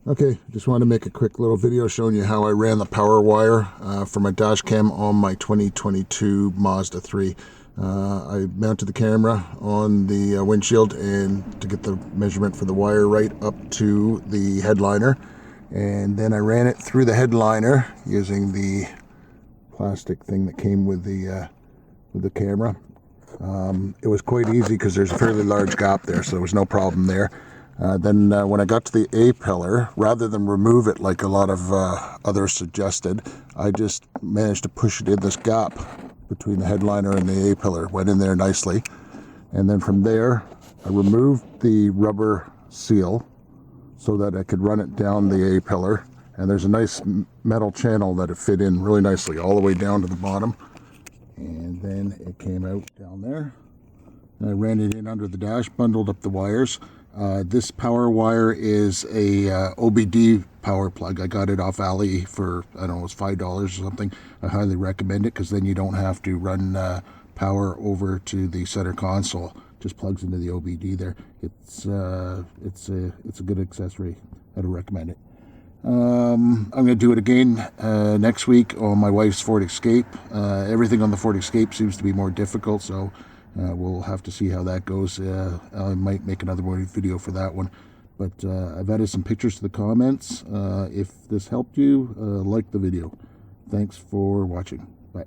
Okay, just wanted to make a quick little video showing you how I ran the power wire for my dash cam on my 2022 Mazda 3. I mounted the camera on the windshield and to get the measurement for the wire right up to the headliner, and then I ran it through the headliner using the plastic thing that came with the camera. It was quite easy because there's a fairly large gap there, so there was no problem there. Then when I got to the A-pillar, rather than remove it like a lot of others suggested, I just managed to push it in this gap between the headliner and the A-pillar. Went in there nicely. And then from there, I removed the rubber seal so that I could run it down the A-pillar. And there's a nice metal channel that it fit in really nicely all the way down to the bottom. And then it came out down there. And I ran it in under the dash, bundled up the wires. This power wire is a OBD power plug. I got it off Ali for, I don't know, it was $5 or something. I highly recommend it because then you don't have to run power over to the center console. Just plugs into the OBD there. It's a good accessory. I'd recommend it. I'm going to do it again next week on my wife's Ford Escape. Everything on the Ford Escape seems to be more difficult, so we'll have to see how that goes. I might make another video for that one. But I've added some pictures to the comments. If this helped you, like the video. Thanks for watching. Bye.